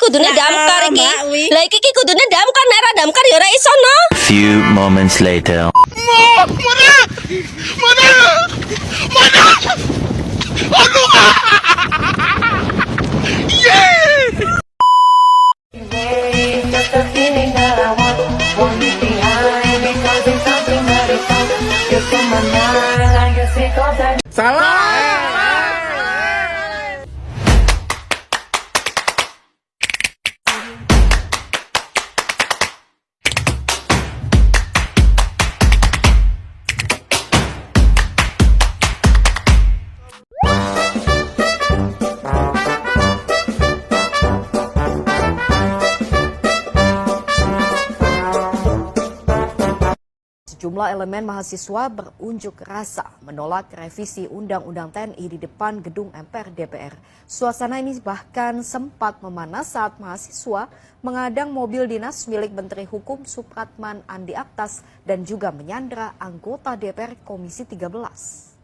kudune damkar iki. Lah iki kudune damkar, nek ora damkar ya ora iso no. Few moments later. Sejumlah elemen mahasiswa berunjuk rasa menolak revisi Undang-Undang TNI di depan gedung MPR DPR. Suasana ini bahkan sempat memanas saat mahasiswa mengadang mobil dinas milik Menteri Hukum Supratman Andi Aktas dan juga menyandra anggota DPR Komisi 13.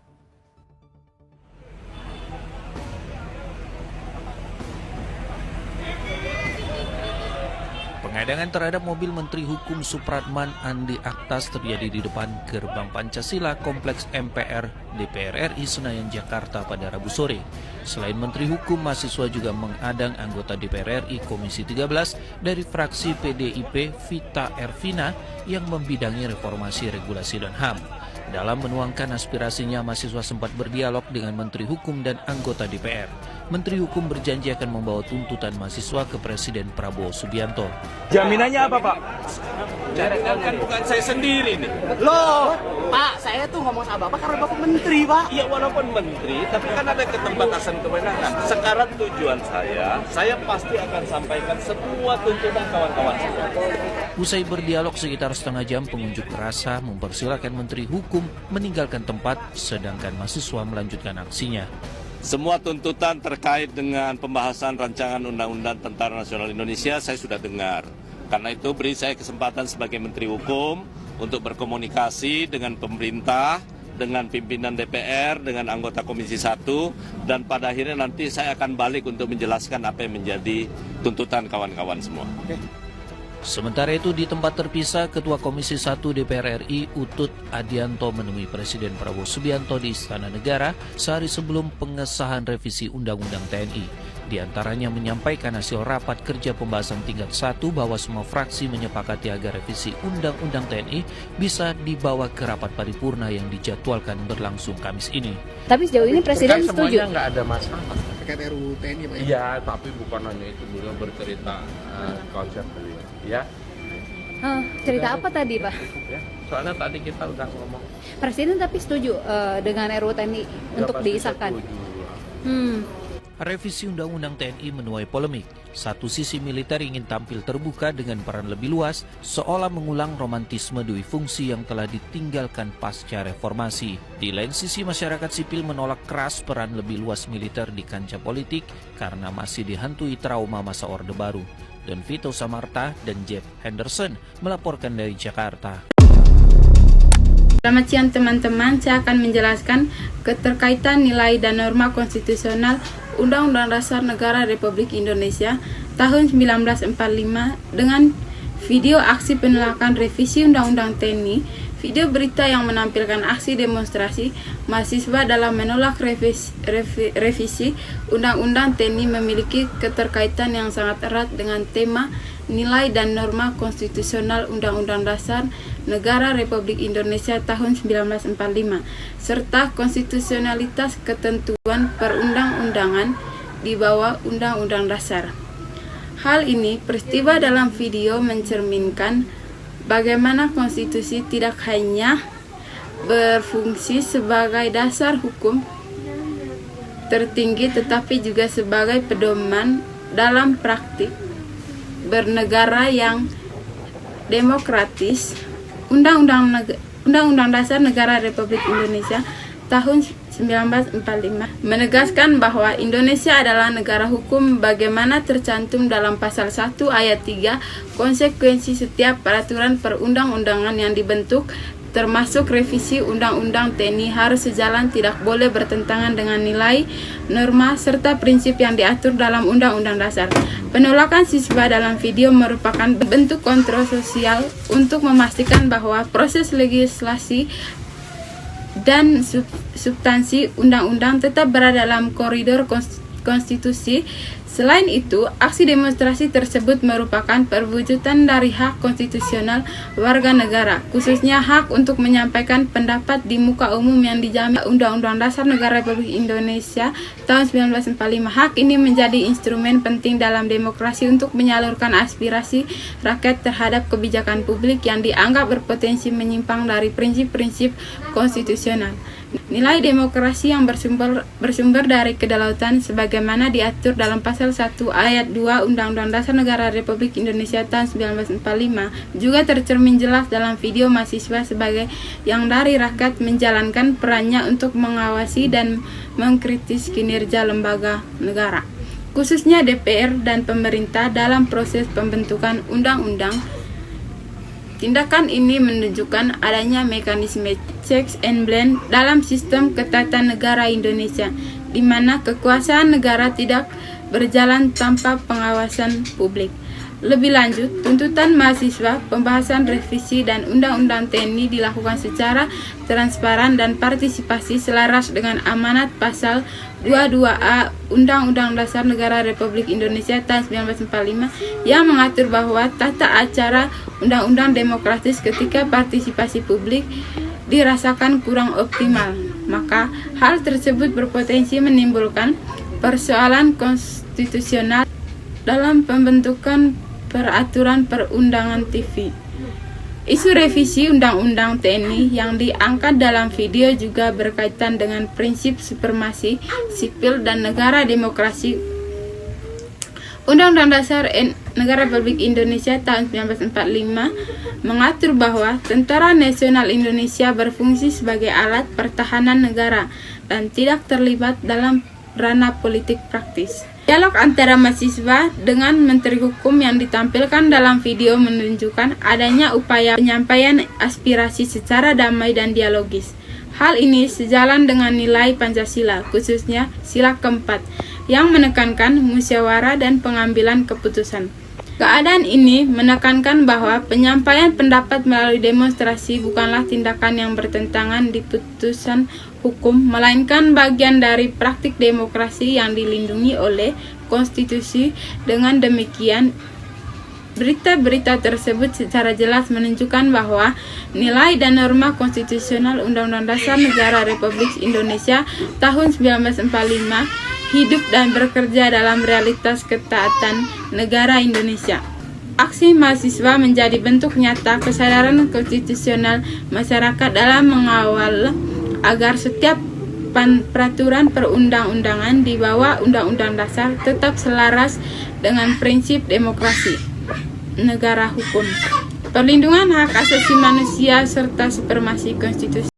Pengadangan terhadap mobil Menteri Hukum Supratman Andi Aktas terjadi di depan Gerbang Pancasila Kompleks MPR DPR RI Senayan, Jakarta pada Rabu sore. Selain Menteri Hukum, mahasiswa juga mengadang anggota DPR RI Komisi 13 dari fraksi PDIP Vita Ervina yang membidangi reformasi regulasi dan HAM. Dalam menuangkan aspirasinya, mahasiswa sempat berdialog dengan Menteri Hukum dan anggota DPR. Menteri Hukum berjanji akan membawa tuntutan mahasiswa ke Presiden Prabowo Subianto. Jaminannya apa, Pak? Kan bukan saya sendiri nih. Loh, Pak, saya tuh ngomong sama Bapak karena Bapak Menteri, Pak. Iya, walaupun menteri, tapi kan ada keterbatasan kewenangan. Sekarang tujuan saya pasti akan sampaikan semua tuntutan kawan-kawan saya. Usai berdialog sekitar setengah jam, pengunjuk rasa mempersilahkan Menteri Hukum meninggalkan tempat, sedangkan mahasiswa melanjutkan aksinya. Semua tuntutan terkait dengan pembahasan rancangan Undang-Undang Tentara Nasional Indonesia saya sudah dengar. Karena itu beri saya kesempatan sebagai Menteri Hukum untuk berkomunikasi dengan pemerintah, dengan pimpinan DPR, dengan anggota Komisi 1, dan pada akhirnya nanti saya akan balik untuk menjelaskan apa yang menjadi tuntutan kawan-kawan semua. Sementara itu, di tempat terpisah, Ketua Komisi 1 DPR RI Utut Adianto menemui Presiden Prabowo Subianto di Istana Negara sehari sebelum pengesahan revisi Undang-Undang TNI. Di antaranya menyampaikan hasil rapat kerja pembahasan tingkat 1 bahwa semua fraksi menyepakati agar revisi Undang-Undang TNI bisa dibawa ke rapat paripurna yang dijadwalkan berlangsung Kamis ini. Tapi sejauh ini Presiden setuju? Semuanya nggak ada masalah. Terkait RUU TNI, Pak? Iya, tapi bukan hanya itu, beliau bercerita konsep beliau. Ya. Cerita apa tadi, Pak? Ya, soalnya tadi kita udah ngomong. Presiden tapi setuju dengan RUU TNI untuk disahkan. Revisi Undang-Undang TNI menuai polemik. Satu sisi militer ingin tampil terbuka dengan peran lebih luas, seolah mengulang romantisme dui fungsi yang telah ditinggalkan pasca reformasi. Di lain sisi, masyarakat sipil menolak keras peran lebih luas militer di kancah politik karena masih dihantui trauma masa Orde Baru. Dan Vito Samarta dan Jeff Henderson melaporkan dari Jakarta. Selamat siang teman-teman, saya akan menjelaskan keterkaitan nilai dan norma konstitusional Undang-Undang Dasar Negara Republik Indonesia tahun 1945 dengan video aksi penolakan revisi Undang-Undang TNI. Video berita yang menampilkan aksi demonstrasi mahasiswa dalam menolak revisi Undang-Undang TNI memiliki keterkaitan yang sangat erat dengan tema nilai dan norma konstitusional Undang-Undang Dasar Negara Republik Indonesia tahun 1945 serta konstitusionalitas ketentuan perundang-undangan di bawah Undang-Undang Dasar. Hal ini, peristiwa dalam video mencerminkan bagaimana konstitusi tidak hanya berfungsi sebagai dasar hukum tertinggi tetapi juga sebagai pedoman dalam praktik bernegara yang demokratis. Undang-Undang Dasar Negara Republik Indonesia tahun 1945 menegaskan bahwa Indonesia adalah negara hukum bagaimana tercantum dalam pasal 1 ayat 3. Konsekuensi setiap peraturan perundang-undangan yang dibentuk termasuk revisi Undang-Undang TNI harus sejalan, tidak boleh bertentangan dengan nilai, norma, serta prinsip yang diatur dalam Undang-Undang Dasar. Penolakan siswa dalam video merupakan bentuk kontrol sosial untuk memastikan bahwa proses legislasi dan substansi undang-undang tetap berada dalam koridor konstitusi. Selain itu, aksi demonstrasi tersebut merupakan perwujudan dari hak konstitusional warga negara, khususnya hak untuk menyampaikan pendapat di muka umum yang dijamin Undang-Undang Dasar Negara Republik Indonesia tahun 1945. Hak ini menjadi instrumen penting dalam demokrasi untuk menyalurkan aspirasi rakyat terhadap kebijakan publik yang dianggap berpotensi menyimpang dari prinsip-prinsip konstitusional. Nilai demokrasi yang bersumber dari kedaulatan sebagaimana diatur dalam pasal 1 ayat 2 Undang-Undang Dasar Negara Republik Indonesia tahun 1945 juga tercermin jelas dalam video mahasiswa sebagai yang dari rakyat menjalankan perannya untuk mengawasi dan mengkritis kinerja lembaga negara, khususnya DPR dan pemerintah dalam proses pembentukan undang-undang. Tindakan ini menunjukkan adanya mekanisme checks and balance dalam sistem ketatanegaraan Indonesia, di mana kekuasaan negara tidak berjalan tanpa pengawasan publik. Lebih lanjut, tuntutan mahasiswa pembahasan revisi dan Undang-Undang TNI dilakukan secara transparan dan partisipasi selaras dengan amanat pasal 22A Undang-Undang Dasar Negara Republik Indonesia tahun 1945 yang mengatur bahwa tata acara undang-undang demokratis ketika partisipasi publik dirasakan kurang optimal, maka hal tersebut berpotensi menimbulkan persoalan konstitusional dalam pembentukan peraturan perundangan TV. Isu revisi Undang-Undang TNI yang diangkat dalam video juga berkaitan dengan prinsip supremasi sipil dan negara demokrasi. Undang-Undang Dasar Negara Republik Indonesia tahun 1945 mengatur bahwa Tentara Nasional Indonesia berfungsi sebagai alat pertahanan negara dan tidak terlibat dalam ranah politik praktis. Dialog antara mahasiswa dengan Menteri Hukum yang ditampilkan dalam video menunjukkan adanya upaya penyampaian aspirasi secara damai dan dialogis. Hal ini sejalan dengan nilai Pancasila, khususnya sila keempat, yang menekankan musyawarah dan pengambilan keputusan. Keadaan ini menekankan bahwa penyampaian pendapat melalui demonstrasi bukanlah tindakan yang bertentangan di putusan hukum, melainkan bagian dari praktik demokrasi yang dilindungi oleh konstitusi. Dengan demikian, berita-berita tersebut secara jelas menunjukkan bahwa nilai dan norma konstitusional Undang-Undang Dasar Negara Republik Indonesia tahun 1945 hidup dan bekerja dalam realitas ketaatan negara Indonesia. Aksi mahasiswa menjadi bentuk nyata kesadaran konstitusional masyarakat dalam mengawal agar setiap peraturan perundang-undangan di bawah Undang-Undang Dasar tetap selaras dengan prinsip demokrasi, negara hukum, perlindungan hak asasi manusia, serta supremasi konstitusi.